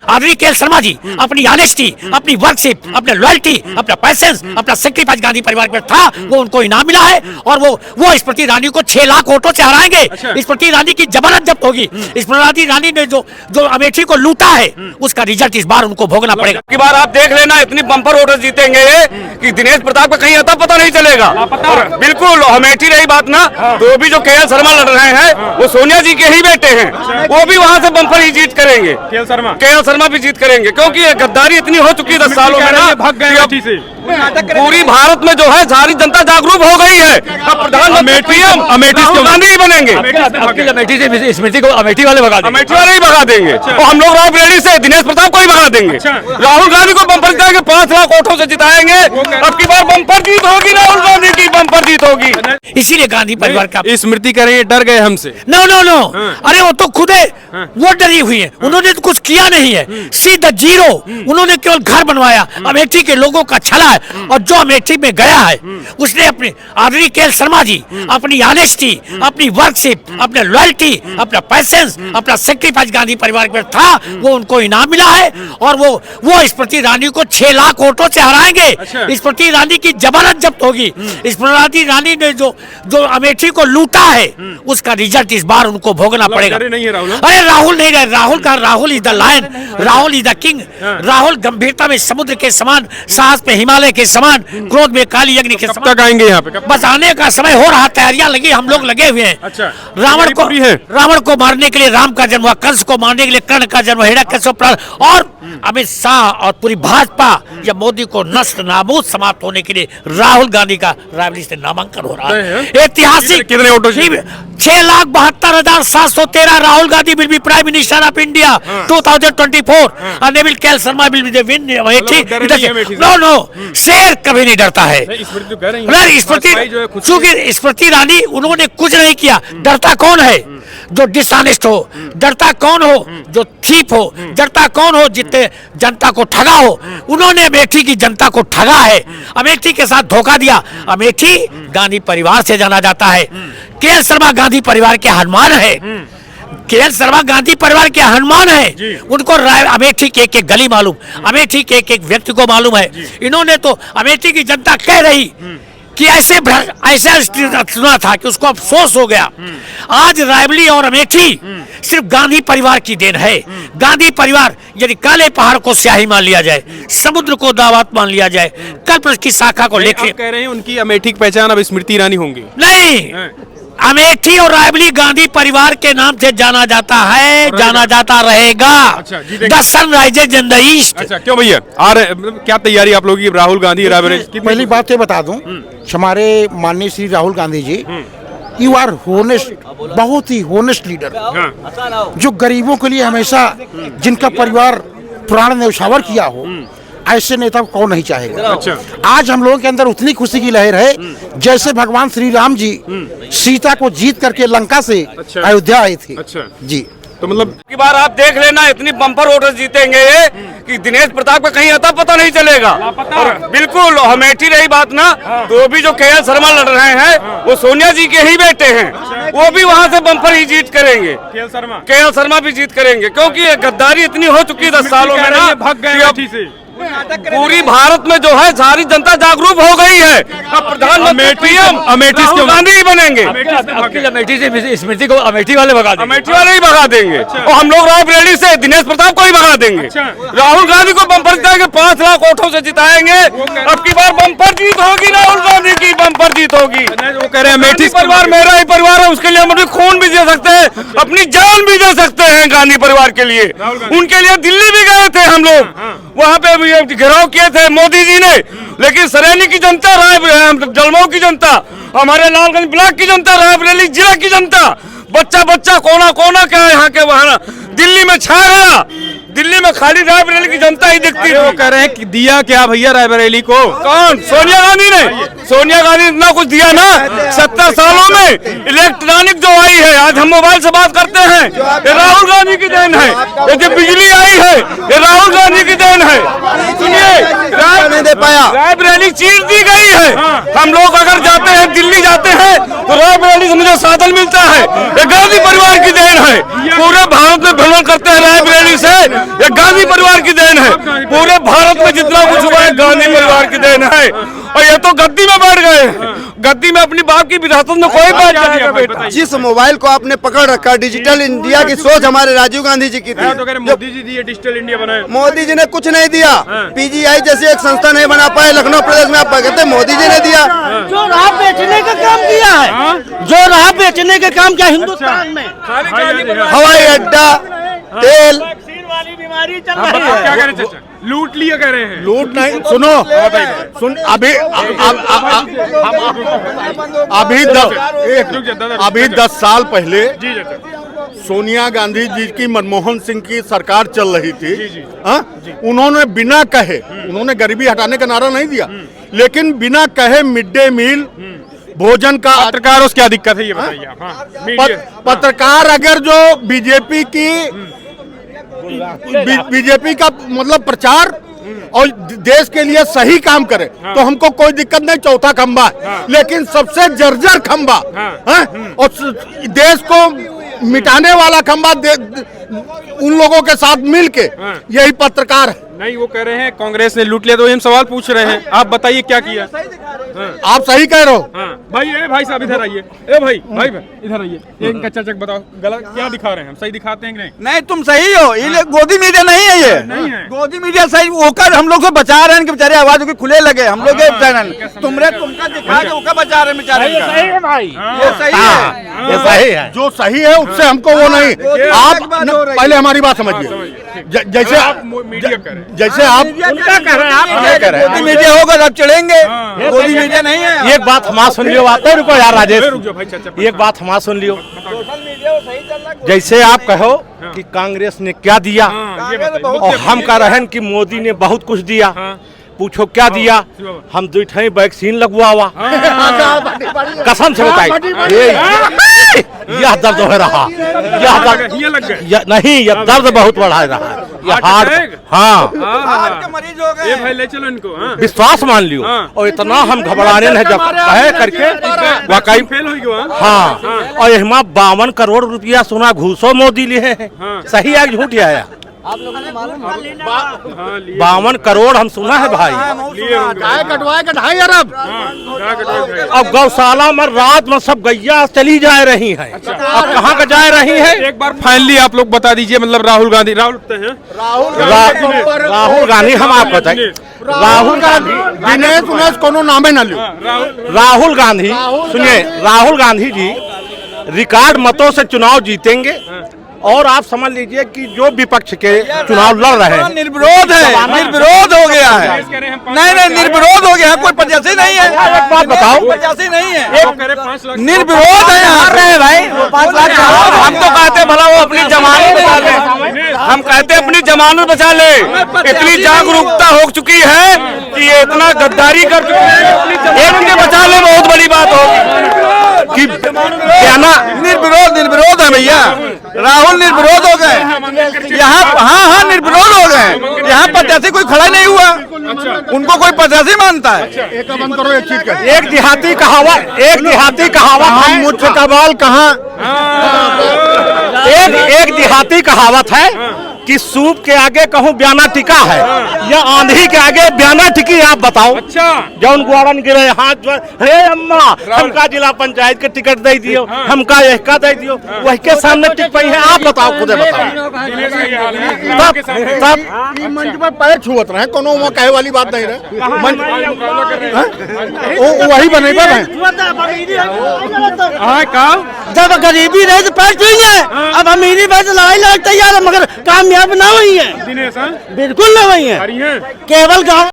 आदरणीय के एल शर्मा जी अपनी ऑनेस्टी, अपनी वर्कशिप, अपने लॉयल्टी, अपना पैसेंस, अपना सेक्रीफाइस गांधी परिवार पर था, वो उनको इनाम मिला है। और वो स्मृति ईरानी को 6 लाख वोटों से हराएंगे। स्मृति ईरानी की जमानत जब्त होगी। स्मृति ईरानी ने जो अमेठी को लूटा है उसका रिजल्ट इस बार उनको भोगना पड़ेगा। की बार आप देख लेना, इतनी बम्पर वोटर जीतेंगे ये कि दिनेश प्रताप का कहीं अता पता नहीं चलेगा। बिल्कुल अमेठी रही बात ना, तो भी जो के एल शर्मा लड़ रहे हैं वो सोनिया जी के ही बेटे हैं, वो भी वहाँ से बम्पर ही जीत करेंगे। के एल शर्मा भी जीत करेंगे, क्योंकि ये गद्दारी इतनी हो चुकी है 10 सालों में ना, भाग गए पूरी भारत में जो है सारी जनता जागरूक हो गई है। अब प्रधानमंत्री राहुल गांधी ही बनेंगे। अमेठी से स्मृति को अमेठी वाले भगा देंगे, अमेठी वाले ही भगा देंगे। और हम लोग रायबरेली से दिनेश प्रताप को ही भगा देंगे। राहुल गांधी को बम्पर जिताएंगे, 5 लाख वोटों से जिताएंगे। अब की बार बम्पर जीत होगी, राहुल गांधी की बम्पर जीत होगी। इसीलिए गांधी परिवार का स्मृति कह रही है डर गए हमसे। नो अरे वो तो खुद वो डरी हुई है, उन्होंने तो कुछ किया नहीं है, सीधा जीरो। उन्होंने केवल घर बनवाया, अमेठी के लोगों का छला है। और जो अमेठी में गया है उसने अपने आदरणीय के एल शर्मा जी अपनी ऑनेस्टी, अपनी वर्कशिप, अपने लॉयल्टी, अपना पैसेंस, अपना सेक्रीफाइस गांधी परिवार पर था, वो उनको इनाम मिला है। और वो स्मृति ईरानी को 6 लाख वोटों से हराएंगे। स्मृति ईरानी की जमानत जब्त होगी। स्मृति ईरानी ने जो अमेठी को लूटा है उसका रिजल्ट इस बार उनको भोगना पड़ेगा। अरे राहुल नहीं रहे, Rahul is the lion, Rahul is the king. Rahul गंभीरता में समुद्र के समान, साहस पे हिमालय के समान, क्रोध में काली अग्नि के समान। तक आएंगे यहाँ पे? बस आने का समय हो रहा, तैयारियां लगी, हम लोग लगे हुए हैं। अच्छा, रावण को मारने के लिए राम का जन्म हुआ, कंस को मारने के लिए कर्ण का जन्म, हिरण्यकश्यप और अमित शाह और पूरी भाजपा या मोदी को नष्ट नाबूद समाप्त होने के लिए राहुल गांधी का रायबरेली से नामांकन हो रहा है। ऐतिहासिक कितने वोटों? 6,72,713 Rahul Gandhi will be prime minister of India 2024 और नेविल K L Sharma will be the win. No शेर कभी नहीं डरता है। चूंकि स्मृति ईरानी उन्होंने कुछ नहीं किया। डरता कौन है? जो डिसऑनेस्ट हो। डरता कौन हो? जो थीप हो। डरता कौन हो? जितने जनता को ठगा हो। उन्होंने अमेठी की जनता को ठगा है, अमेठी के साथ धोखा दिया। अमेठी गांधी परिवार से जाना जाता है। के एल शर्मा गांधी परिवार के हनुमान है। के एल शर्मा गांधी परिवार के हनुमान है। उनको अमेठी के एक गली मालूम, अमेठी के एक व्यक्ति को मालूम है। इन्होंने तो अमेठी की जनता कह रही कि ऐसे सुना था कि उसको अफसोस हो गया। आज रायबरेली और अमेठी सिर्फ गांधी परिवार की देन है। गांधी परिवार यदि काले पहाड़ को स्याही मान लिया जाए, समुद्र को दावत मान लिया जाए, कल्प की शाखा को लेकर कह रहे हैं उनकी अमेठी की पहचान अब स्मृति ईरानी होंगी। नहीं, अमेठी और रायबरेली गांधी परिवार के नाम से जाना जाता है, जाना जाता रहेगा। The sun rises in the east. अच्छा, क्यों भैया क्या तैयारी आप लोगों की राहुल गांधी रायबरेली? पहली बात ये बता दूं, हमारे माननीय Shri Rahul Gandhi ji, you are honest, बहुत ही होनेस्ट लीडर, जो गरीबों के लिए हमेशा, जिनका परिवार प्राण न्यौछावर किया हो, ऐसे नेता को कौन नहीं चाहेगा। अच्छा। आज हम लोगों के अंदर उतनी खुशी की लहर है जैसे भगवान श्री राम जी सीता को जीत करके लंका से अयोध्या आए थे। अच्छा जी, तो मतलब की बार आप देख लेना, इतनी बम्पर वोटर जीतेंगे ये कि दिनेश प्रताप का कहीं अता पता नहीं चलेगा। बिल्कुल अमेठी रही बात ना, तो भी जो के एल शर्मा लड़ रहे हैं वो सोनिया जी के ही बेटे हैं, वो भी वहाँ से बम्पर ही जीत करेंगे। के एल शर्मा भी जीत करेंगे, क्योंकि ये गद्दारी इतनी हो चुकी है 10 सालों में ना, भाग गए पूरी भारत में जो है सारी जनता जागरूक हो गई है। अब प्रधानमंत्री राहुल गांधी ही बनेंगे। अमेठी से स्मृति को अमेठी वाले भगा देंगे, अमेठी वाले ही भगा देंगे। और हम लोग रायबरेली से दिनेश प्रताप को ही भगा देंगे। राहुल गांधी को बम्पर जिताएंगे, 5 लाख वोटों से जिताएंगे। अब की बार बम्पर जीत होगी, राहुल गांधी की बम्पर जीत होगी। वो कह रहे हैं अमेठी परिवार मेरा ही परिवार है, उसके लिए हम अपनी खून भी दे सकते हैं, अपनी जान भी दे सकते हैं गांधी परिवार के लिए। उनके लिए दिल्ली भी गए थे हम लोग, वहाँ पे घेराव किए थे मोदी जी ने, लेकिन सरेली की जनता, जलमऊ की जनता, हमारे लालगंज ब्लॉक की जनता, रायबरेली जिला की जनता, बच्चा बच्चा कोना कोना क्या यहाँ के वहाँ दिल्ली में छा गया। दिल्ली में खाली रायबरेली की जनता ही दिखती है। वो कह रहे हैं कि दिया क्या भैया रायबरेली को? कौन? सोनिया गांधी ने। सोनिया गांधी ने इतना कुछ दिया ना 70 सालों में। इलेक्ट्रॉनिक जो आई है, आज हम मोबाइल से बात करते हैं, ये राहुल गांधी की देन है। ये जो बिजली आई है, ये राहुल गांधी की देन है। सुनिए, नहीं दे पाया, रायबरेली चीर दी गई है। हम लोग अगर जाते हैं, दिल्ली जाते हैं, तो रायबरेली से मुझे साधन मिलता है। ये गांधी परिवार की देन है। पूरे भारत में भ्रमण करते हैं रायबरेली से, ये गांधी परिवार की देन है। पूरे भारत में जितना कुछ हुआ है गांधी परिवार की देन है। और ये तो गद्दी में बैठ गए, गद्दी में अपनी बाप की विरासत में कोई बैठ जाएगा बेटा। जिस मोबाइल को आपने पकड़ रखा, डिजिटल इंडिया की सोच हमारे राजीव गांधी जी की थी। तो कह रहे मोदी जी दिए डिजिटल इंडिया बनाए। मोदी जी ने कुछ नहीं दिया। पीजीआई जैसी एक संस्था नहीं बना पाए लखनऊ प्रदेश में, आप कहते हैं मोदी जी ने दिया। जो राह बेचने का काम किया है, जो राह बेचने का काम किया हिंदुस्तान में, हवाई अड्डा, तेल, वाली बीमारी चल आप बताओ क्या कह रहे हैं चाचा? लूट लिया कह रहे हैं। लूट नहीं, सुनो सुन, अभी 10 साल पहले जी चाचा। सोनिया गांधी जी की मनमोहन सिंह की सरकार चल रही थी। उन्होंने बिना कहे, उन्होंने गरीबी हटाने का नारा नहीं दिया, लेकिन बिना कहे मिड डे मील भोजन का पत्रकारों से क्या दिक्कत है ये बताइए आप। हाँ, मीडिया। पत्रकार अगर जो बीजेपी का मतलब प्रचार और देश के लिए सही काम करे तो हमको कोई दिक्कत नहीं, चौथा खंबा है। लेकिन सबसे जर्जर खंबा और देश को मिटाने वाला खंबा उन लोगों के साथ मिलके यही पत्रकार है। नहीं, वो कह रहे हैं कांग्रेस ने लूट लिया, तो हम सवाल पूछ रहे हैं, आप बताइए क्या किया। आप सही कह रहे हो। भाई साहब इधर आइए। भाई इधर आइए, इनका चर्चा बताओ, गलत क्या दिखा रहे हैं हम, सही दिखाते हैं कि नहीं? नहीं तुम सही हो, ये गोदी मीडिया नहीं है, ये नहीं है। गोदी मीडिया सही होकर हम लोग को बचा रहे हैं कि बेचारे आवाज के खुले लगे हम लोग चैनल तुमका दिखा के उसका बचा रहे बेचारे। सही है भाई, ये सही है, ये सही है, जो सही है उससे हमको वो नहीं। आप पहले हमारी बात समझिए। जैसे आप मीडिया कर रहे हैं, जैसे आप उनका कह रहे हैं, आप क्या कह रहे हैं? गोदी मीडिया होगा अब चढ़ेंगे, गोदी मीडिया नहीं है। एक बात हमारा सुन लियो, आते रुको यार राजेश, रुक जाओ भाई चाचा। एक बात हमारा सुन लियो। जैसे आप कहो कि कांग्रेस ने क्या दिया ये बताइए। और हम कह रहे हैं कि मोदी ने बहुत कुछ दिया। पूछो क्या दिया? हम दुठई वैक्सीन लगवावा, कसम से बताइए। यह दर्द हो रहा, यह दर्द ये लग गए। नहीं, यह दर्द बहुत बढ़ा रहा है, यह हार्ट। हाँ, मरीज हो ये भाई ले चलो इनको। विश्वास मान लियो। और इतना हम घबराने हैं जब कहे करके वाकई फेल हो गया। हाँ, और यहाँ 52 करोड़ रुपया सोना घूसो मोदी लिए हैं। सही है कि झूठ है? 52 करोड़ हम सुना है भाई। गाय कटवाए का 2.5 अरब। अब गौशाला में रात में सब गैया चली जा रही है। अब कहाँ का जा रही है? एक बार फाइनली आप लोग बता दीजिए, मतलब राहुल गांधी, राहुल गांधी हम आपको बताएं, राहुल गांधी दिनेश उनेश कोनो नामे ना लियो। राहुल गांधी सुनिए, राहुल गांधी जी रिकॉर्ड मतों से चुनाव जीतेंगे। और आप समझ लीजिए कि जो विपक्ष के चुनाव लड़ रहे हैं, निर्विरोध है, निर्विरोध हो गया है। नहीं निर्विरोध हो गया है, कोई प्रत्याशी नहीं है। एक बात बताओ, प्रत्याशी नहीं है, निर्विरोध है यहाँ पे भाई। 5 लाख हम तो कहते भला वो अपनी जमानत बचा ले, हम कहते अपनी जमानत बचा ले। इतनी जागरूकता हो चुकी है कि ये इतना गद्दारी कर चुके हैं, एक बचा ले बहुत बड़ी बात होगी। कि बयाना निर्विरोध है भैया। राहुल निर्विरोध हो गए यहाँ। हाँ निर्विरोध हो गए यहाँ। प्रत्याशी कोई खड़ा नहीं हुआ, उनको कोई प्रत्याशी मानता है। एक बंद करो, एक चीज का एक देहाती कहावत हम मुझ का बाल कहाँ। एक देहाती कहावत है कि सूप के आगे कहूँ बयाना टिका है, या आंधी के आगे बयाना टिकी। आप बताओ। अच्छा, जौन गुआरन गिरे हाथ, हे अम्मा हमका जिला पंचायत के टिकट दे दियो, हमका यहका दे दियो, वही के सामने टिक पाई है। आप बताओ, खुदे बताओ। तब मंच पर पैर छुअत रहे, कोनो वो कहे वाली बात नहीं रहे। वही बने जब गरीबी रहे तो पैर छुएंगे, अब अमीरी रहे तो लड़ाई लड़ तैयार है, मगर कामयाब ना हुई है। दिनेश बिल्कुल ना हुई है, केवल गाँव